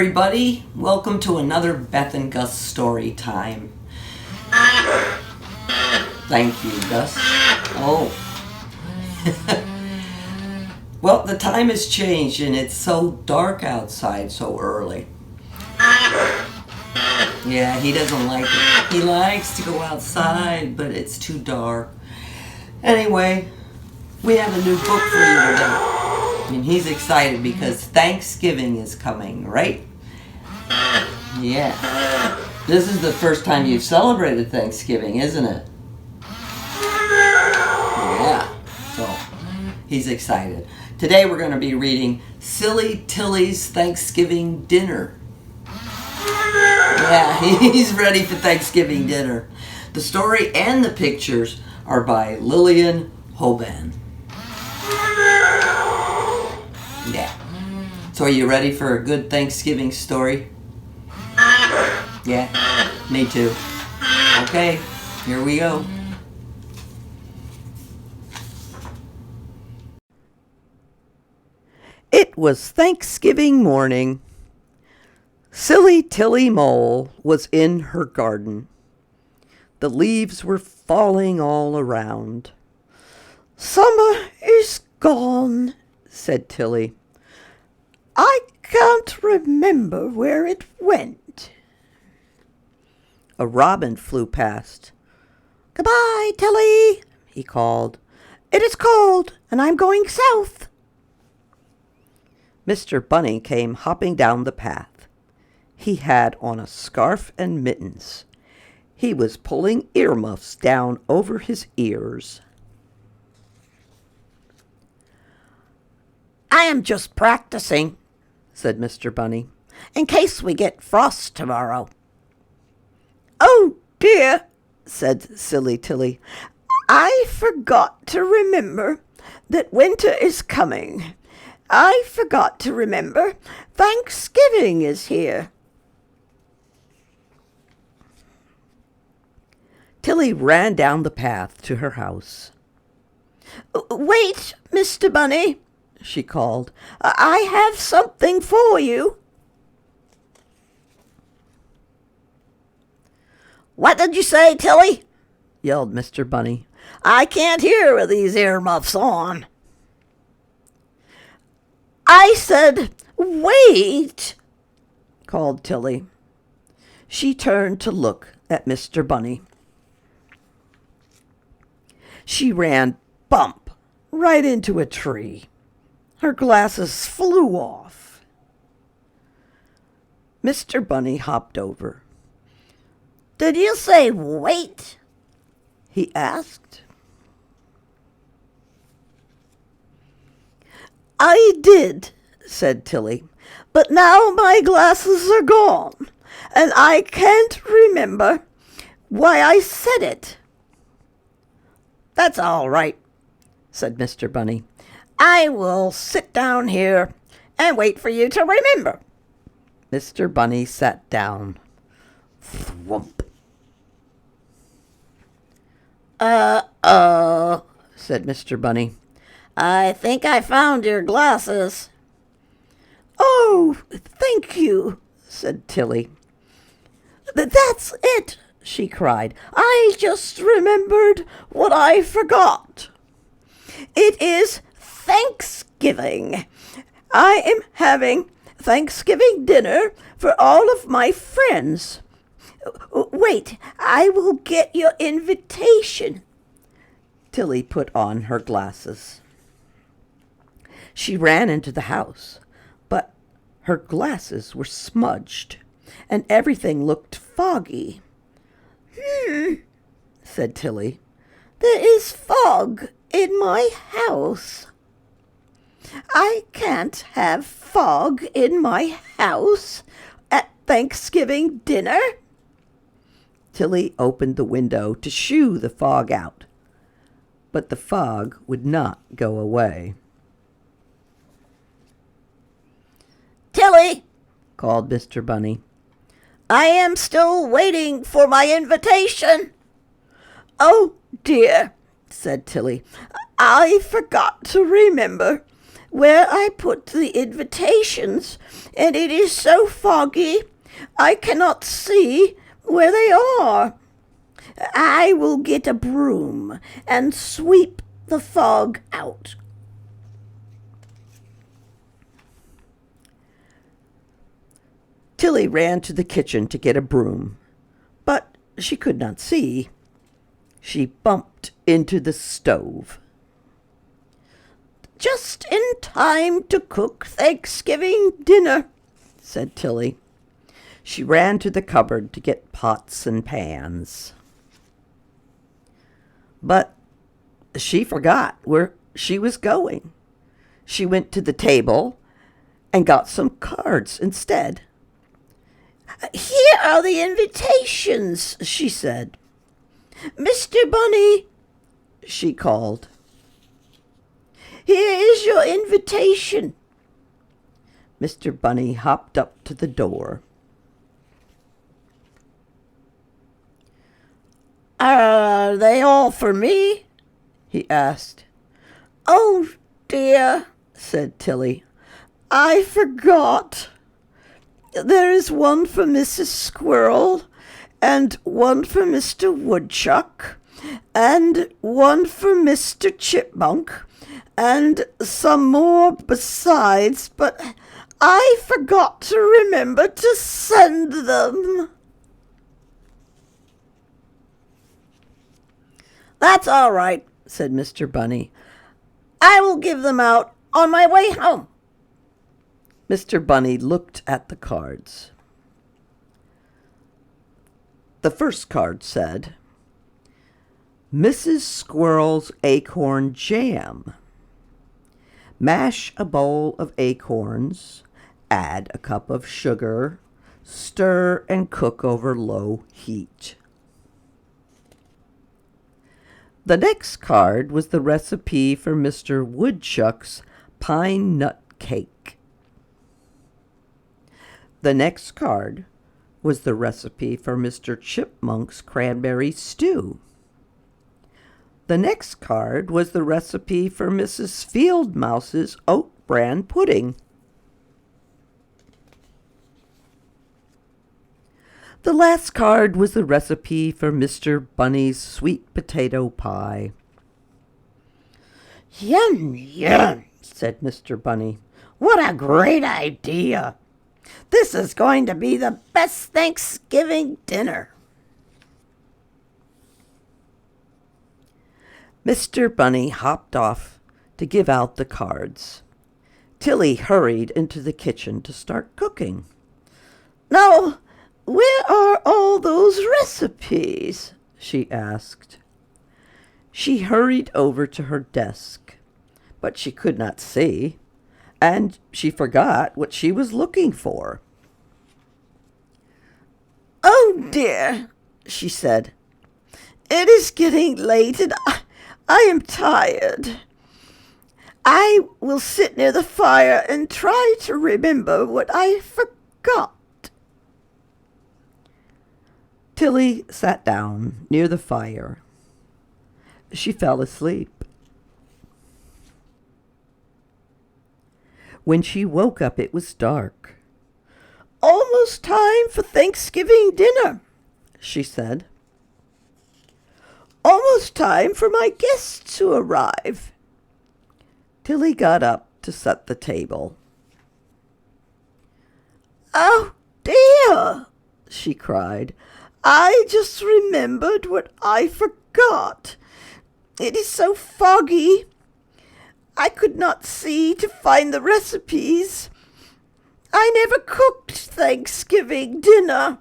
everybody. Welcome to another Beth and Gus story time. Thank you, Gus. Oh. Well, the time has changed and it's so dark outside so early. Yeah, he doesn't like it. He likes to go outside, but it's too dark. Anyway, we have a new book for you today. And he's excited because Thanksgiving is coming, right? Yeah. This is the first time you've celebrated Thanksgiving, isn't it? Yeah. So, he's excited. Today we're going to be reading Silly Tilly's Thanksgiving Dinner. Yeah, he's ready for Thanksgiving dinner. The story and the pictures are by Lillian Hoban. Yeah. So are you ready for a good Thanksgiving story? Yeah, me too. Okay, here we go. It was Thanksgiving morning. Silly Tilly Mole was in her garden. The leaves were falling all around. "Summer is gone," said Tilly. "I can't remember where it went." A robin flew past. "Goodbye, Tilly," he called. "It is cold, and I'm going south." Mr. Bunny came hopping down the path. He had on a scarf and mittens. He was pulling earmuffs down over his ears. "I am just practicing," said Mr. Bunny, "in case we get frost tomorrow." "Oh, dear," said Silly Tilly. "I forgot to remember that winter is coming. I forgot to remember Thanksgiving is here." Tilly ran down the path to her house. "Wait, Mr. Bunny," she called. "I have something for you." "What did you say, Tilly?" yelled Mr. Bunny. "I can't hear with these earmuffs on." "I said, wait," called Tilly. She turned to look at Mr. Bunny. She ran bump right into a tree. Her glasses flew off. Mr. Bunny hopped over. "Did you say wait?" he asked. "I did," said Tilly, "but now my glasses are gone, and I can't remember why I said it." "That's all right," said Mr. Bunny. "I will sit down here and wait for you to remember." Mr. Bunny sat down. Thwump. "Uh-oh," said Mr. Bunny. "I think I found your glasses." "Oh, thank you," said Tilly. "That's it," she cried. "I just remembered what I forgot. It is Thanksgiving. I am having Thanksgiving dinner for all of my friends. Wait, I will get your invitation." Tilly put on her glasses. She ran into the house, but her glasses were smudged, and everything looked foggy. Said Tilly. "There is fog in my house. I can't have fog in my house at Thanksgiving dinner." Tilly opened the window to shoo the fog out, but the fog would not go away. "Tilly," called Mr. Bunny, "I am still waiting for my invitation." "Oh, dear," said Tilly. "I forgot to remember where I put the invitations, and it is so foggy I cannot see where they are. I will get a broom and sweep the fog out." Tilly ran to the kitchen to get a broom, but she could not see. She bumped into the stove. "Just in time to cook Thanksgiving dinner," said Tilly. She ran to the cupboard to get pots and pans. But she forgot where she was going. She went to the table and got some cards instead. "Here are the invitations," she said. "Mr. Bunny," she called, "here is your invitation." Mr. Bunny hopped up to the door. "Are they all for me?" he asked. "Oh, dear," said Tilly. "I forgot. There is one for Mrs. Squirrel, and one for Mr. Woodchuck, and one for Mr. Chipmunk, and some more besides, but I forgot to remember to send them." "That's all right," said Mr. Bunny. "I will give them out on my way home." Mr. Bunny looked at the cards. The first card said, "Mrs. Squirrel's Acorn Jam. Mash a bowl of acorns, add a cup of sugar, stir and cook over low heat." The next card was the recipe for Mr. Woodchuck's pine nut cake. The next card was the recipe for Mr. Chipmunk's cranberry stew. The next card was the recipe for Mrs. Field Mouse's oat bran pudding. The last card was the recipe for Mr. Bunny's sweet potato pie. "Yum, yum," said Mr. Bunny. "What a great idea! This is going to be the best Thanksgiving dinner." Mr. Bunny hopped off to give out the cards. Tilly hurried into the kitchen to start cooking. "Now, where are all those recipes?" she asked. She hurried over to her desk, but she could not see, and she forgot what she was looking for. "Oh, dear," she said. "It is getting late and I am tired. I will sit near the fire and try to remember what I forgot." Tilly sat down near the fire. She fell asleep. When she woke up, it was dark. "Almost time for Thanksgiving dinner," she said. "Almost time for my guests to arrive." Tilly got up to set the table. "Oh, dear," she cried. "I just remembered what I forgot. It is so foggy. I could not see to find the recipes. I never cooked Thanksgiving dinner."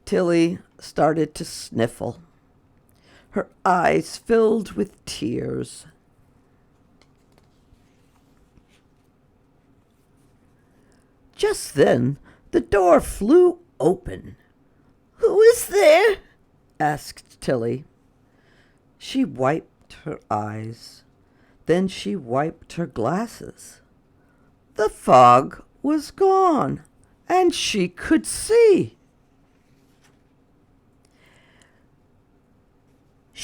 Tilly started to sniffle. Her eyes filled with tears. Just then, the door flew open. "Who is there?" asked Tilly. She wiped her eyes. Then she wiped her glasses. The fog was gone, and she could see.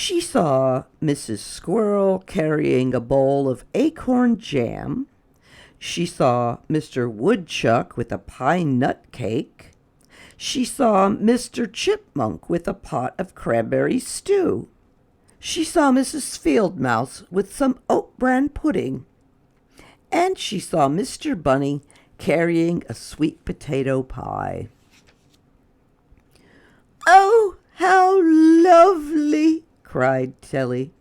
She saw Mrs. Squirrel carrying a bowl of acorn jam. She saw Mr. Woodchuck with a pine nut cake. She saw Mr. Chipmunk with a pot of cranberry stew. She saw Mrs. Field Mouse with some oat bran pudding. And she saw Mr. Bunny carrying a sweet potato pie. "Oh, how lovely!" cried Tilly.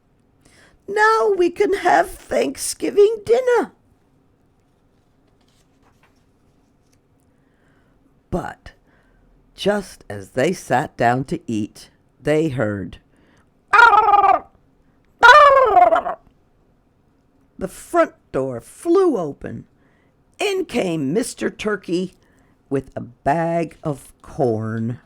"Now we can have Thanksgiving dinner." But just as they sat down to eat, they heard, the front door flew open. In came Mr. Turkey with a bag of corn.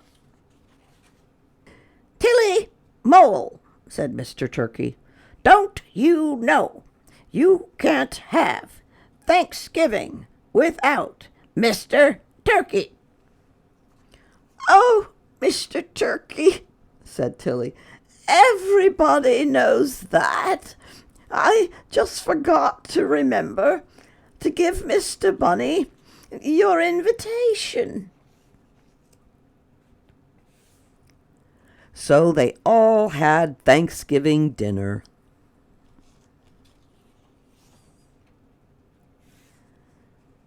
"Tilly Mole," said Mr. Turkey, "don't you know you can't have Thanksgiving without Mr. Turkey?" "Oh, Mr. Turkey," said Tilly, "everybody knows that. I just forgot to remember to give Mr. Bunny your invitation." So they all had Thanksgiving dinner.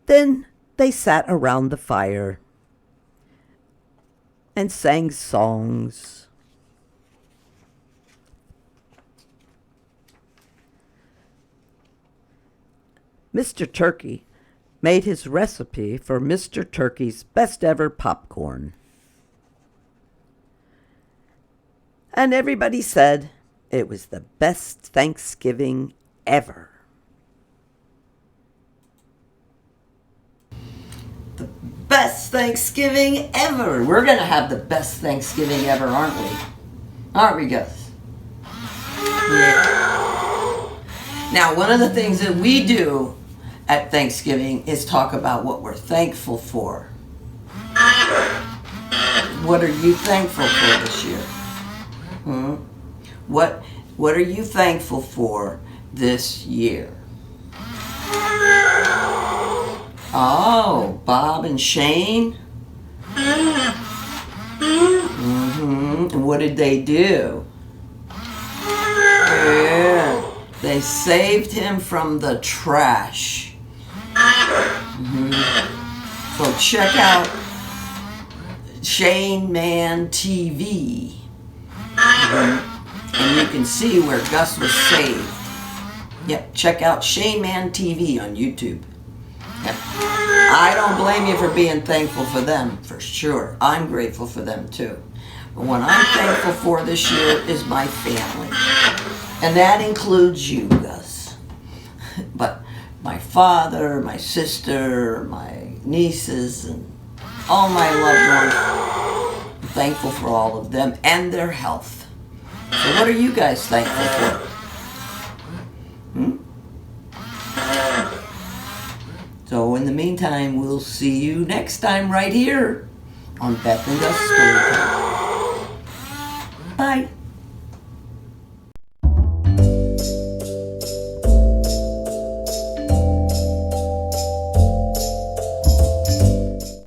Then they sat around the fire and sang songs. Mr. Turkey made his recipe for Mr. Turkey's best ever popcorn. And everybody said it was the best Thanksgiving ever. The best Thanksgiving ever. We're going to have the best Thanksgiving ever, aren't we? Aren't we, Gus? Yeah. Now, one of the things that we do at Thanksgiving is talk about what we're thankful for. What are you thankful for this year? What are you thankful for this year? Oh, Bob and Shane? And what did they do? Yeah, they saved him from the trash. So check out Shane Man TV. And you can see where Gus was saved. Yep, check out Shane Man TV on YouTube. Yep. I don't blame you for being thankful for them, for sure. I'm grateful for them too. But what I'm thankful for this year is my family. And that includes you, Gus. But my father, my sister, my nieces, and all my loved ones, I'm thankful for all of them and their health. So what are you guys thankful for? So in the meantime, we'll see you next time right here on Beth and Gus Storytime. Bye.